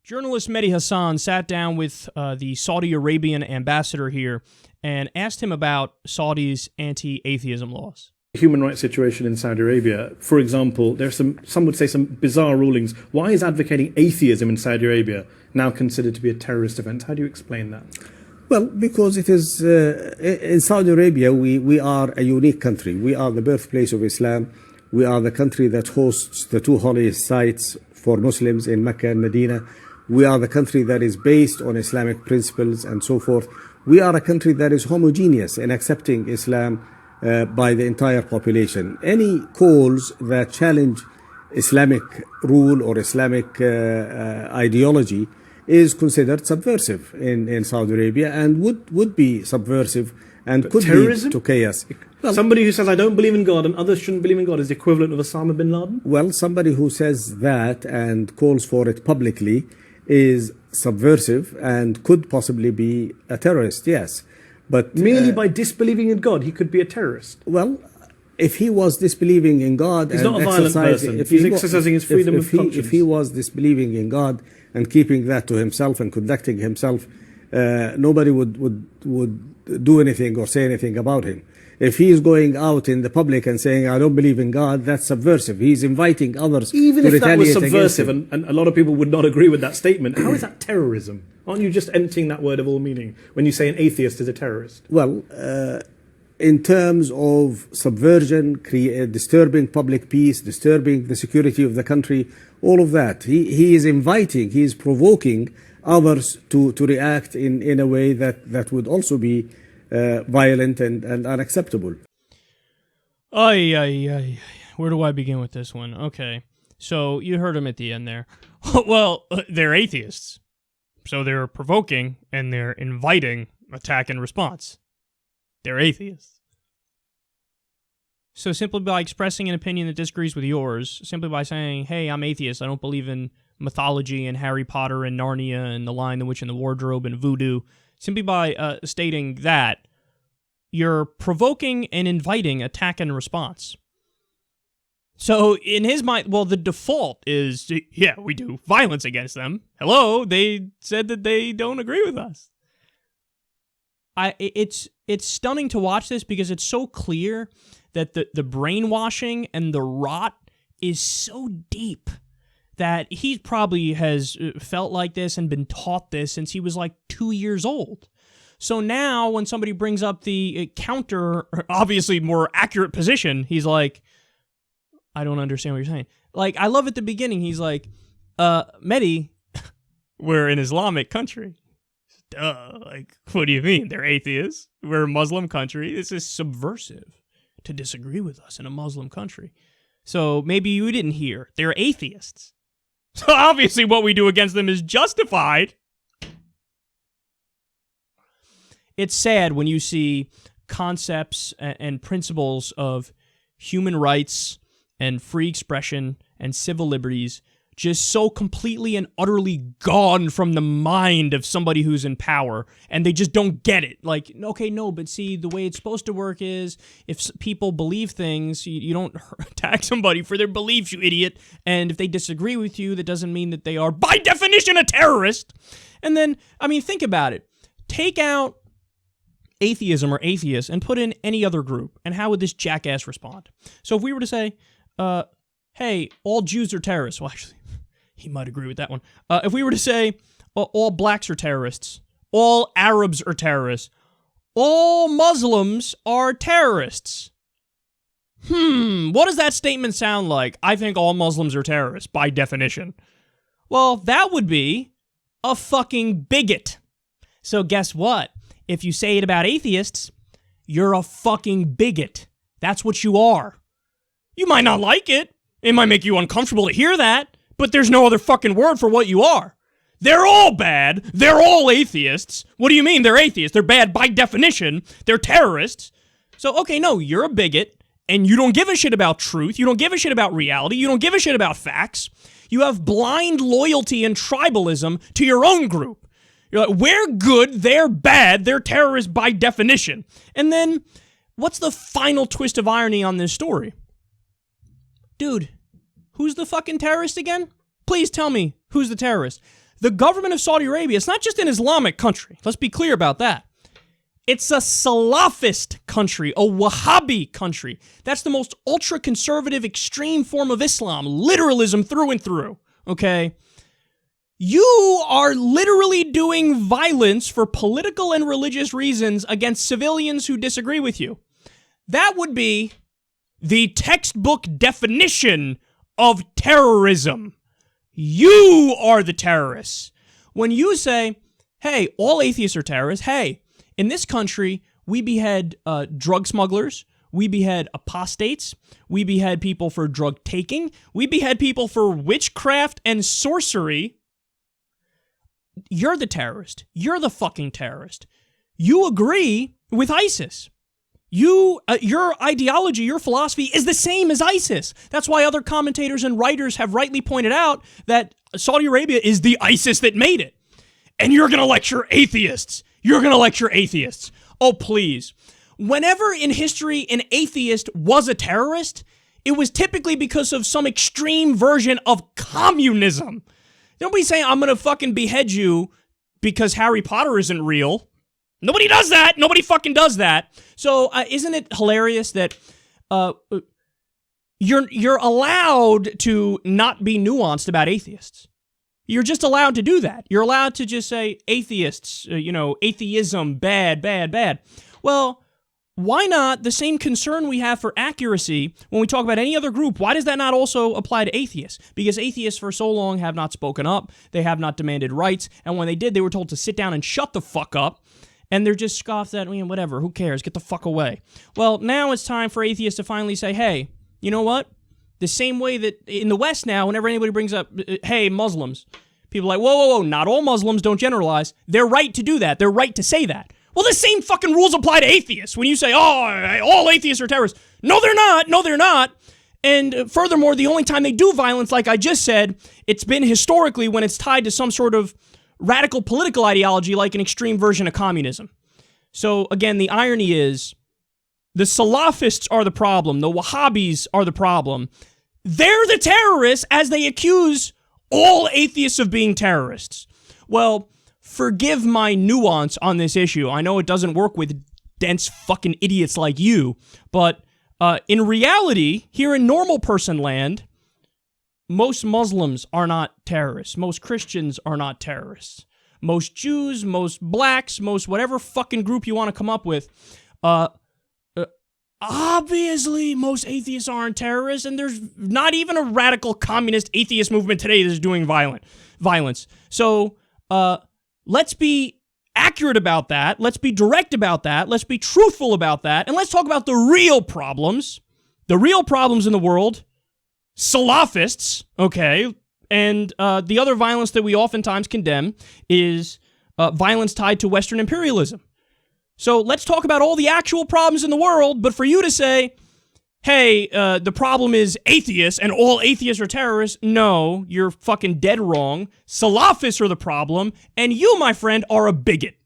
Journalist Mehdi Hassan sat down with the Saudi Arabian ambassador here and asked him about Saudi's anti-atheism laws. Human rights situation in Saudi Arabia, for example, there are some would say some bizarre rulings. Why is advocating atheism in Saudi Arabia now considered to be a terrorist offense? How do you explain that? Well, because it is, in Saudi Arabia, we are a unique country. We are the birthplace of Islam. We are the country that hosts the two holiest sites for Muslims in Mecca and Medina. We are the country that is based on Islamic principles and so forth. We are a country that is homogeneous in accepting Islam by the entire population. Any calls that challenge Islamic rule or Islamic ideology is considered subversive in Saudi Arabia and would be subversive and could lead to chaos. Well, somebody who says, I don't believe in God and others shouldn't believe in God is the equivalent of Osama bin Laden? Well, somebody who says that and calls for it publicly is subversive and could possibly be a terrorist, yes. But merely by disbelieving in God, he could be a terrorist. Well, if he was disbelieving in God, he's not a violent person. If he's exercising his freedom of conscience. If he was disbelieving in God and keeping that to himself and conducting himself, nobody would do anything or say anything about him. If he is going out in the public and saying, I don't believe in God, that's subversive. He's inviting others to retaliate against him. Even if that was subversive, and a lot of people would not agree with that statement, how is that terrorism? Aren't you just emptying that word of all meaning when you say an atheist is a terrorist? Well, in terms of subversion, disturbing public peace, disturbing the security of the country, all of that, he is inviting, he is provoking others to react in a way that would also be violent and unacceptable. Where do I begin with this one? Okay, so you heard him at the end there. Well, they're atheists. So they're provoking and they're inviting attack and response. They're atheists. So simply by expressing an opinion that disagrees with yours, simply by saying, hey, I'm atheist, I don't believe in mythology and Harry Potter and Narnia and The Lion, the Witch, and the Wardrobe and voodoo, simply by stating that, you're provoking and inviting attack and response. So in his mind, well, the default is, yeah, we do violence against them. Hello, they said that they don't agree with us. It's stunning to watch this because it's so clear that the brainwashing and the rot is so deep that he probably has felt like this and been taught this since he was like 2 years old. So now when somebody brings up the counter, obviously more accurate position, he's like, I don't understand what you're saying. Like, I love at the beginning, he's like, Mehdi, we're an Islamic country. Duh, like, what do you mean? They're atheists. We're a Muslim country. This is subversive to disagree with us in a Muslim country. So maybe you didn't hear. They're atheists. So obviously what we do against them is justified. It's sad when you see concepts and principles of human rights and free expression and civil liberties just so completely and utterly gone from the mind of somebody who's in power, and they just don't get it. Like, okay, no, but see, the way it's supposed to work is if people believe things, you don't attack somebody for their beliefs, you idiot, and if they disagree with you, that doesn't mean that they are, by definition, a terrorist. And then, I mean, think about it. Take out atheism or atheists and put in any other group, and how would this jackass respond? So if we were to say, hey, all Jews are terrorists, well, actually, he might agree with that one. If we were to say, all blacks are terrorists, all Arabs are terrorists, all Muslims are terrorists. What does that statement sound like? I think all Muslims are terrorists, by definition. Well, that would be a fucking bigot. So guess what? If you say it about atheists, you're a fucking bigot. That's what you are. You might not like it. It might make you uncomfortable to hear that, but there's no other fucking word for what you are. They're all bad. They're all atheists. What do you mean they're atheists? They're bad by definition. They're terrorists. So, okay, no, you're a bigot, and you don't give a shit about truth. You don't give a shit about reality. You don't give a shit about facts. You have blind loyalty and tribalism to your own group. You're like, we're good, they're bad, they're terrorists by definition. And then, what's the final twist of irony on this story? Dude, who's the fucking terrorist again? Please tell me who's the terrorist. The government of Saudi Arabia, it's not just an Islamic country. Let's be clear about that. It's a Salafist country, a Wahhabi country. That's the most ultra-conservative, extreme form of Islam. Literalism through and through, okay? You are literally doing violence for political and religious reasons against civilians who disagree with you. That would be the textbook definition of terrorism. You are the terrorists. When you say, hey, all atheists are terrorists, hey, in this country, we behead drug smugglers, we behead apostates, we behead people for drug taking, we behead people for witchcraft and sorcery. You're the terrorist. You're the fucking terrorist. You agree with ISIS. Your ideology, your philosophy is the same as ISIS. That's why other commentators and writers have rightly pointed out that Saudi Arabia is the ISIS that made it. And you're going to lecture atheists. You're going to lecture atheists. Oh, please. Whenever in history an atheist was a terrorist, it was typically because of some extreme version of communism. Nobody's saying, I'm going to fucking behead you because Harry Potter isn't real. Nobody does that. Nobody fucking does that. So isn't it hilarious that you're allowed to not be nuanced about atheists? You're just allowed to do that. You're allowed to just say atheists, atheism, bad, bad, bad. Well, why not the same concern we have for accuracy when we talk about any other group? Why does that not also apply to atheists? Because atheists for so long have not spoken up. They have not demanded rights. And when they did, they were told to sit down and shut the fuck up. And they're just scoffed at, whatever, who cares? Get the fuck away. Well, now it's time for atheists to finally say, hey, you know what? The same way that in the West now, whenever anybody brings up, hey, Muslims, people are like, whoa, not all Muslims, don't generalize. They're right to do that. They're right to say that. Well, the same fucking rules apply to atheists. When you say, oh, all atheists are terrorists. No, they're not. No, they're not. And furthermore, the only time they do violence, like I just said, it's been historically when it's tied to some sort of radical political ideology like an extreme version of communism. So again, the irony is the Salafists are the problem. The Wahhabis are the problem. They're the terrorists as they accuse all atheists of being terrorists. Well, forgive my nuance on this issue. I know it doesn't work with dense fucking idiots like you, but in reality, here in normal person land, most Muslims are not terrorists. Most Christians are not terrorists. Most Jews, most blacks, most whatever fucking group you want to come up with, obviously most atheists aren't terrorists, and there's not even a radical communist atheist movement today that's doing violence. So let's be accurate about that. Let's be direct about that. Let's be truthful about that. And let's talk about the real problems. The real problems in the world. Salafists, okay, and the other violence that we oftentimes condemn is violence tied to Western imperialism. So let's talk about all the actual problems in the world, but for you to say, hey, the problem is atheists and all atheists are terrorists, no, you're fucking dead wrong. Salafists are the problem, and you, my friend, are a bigot.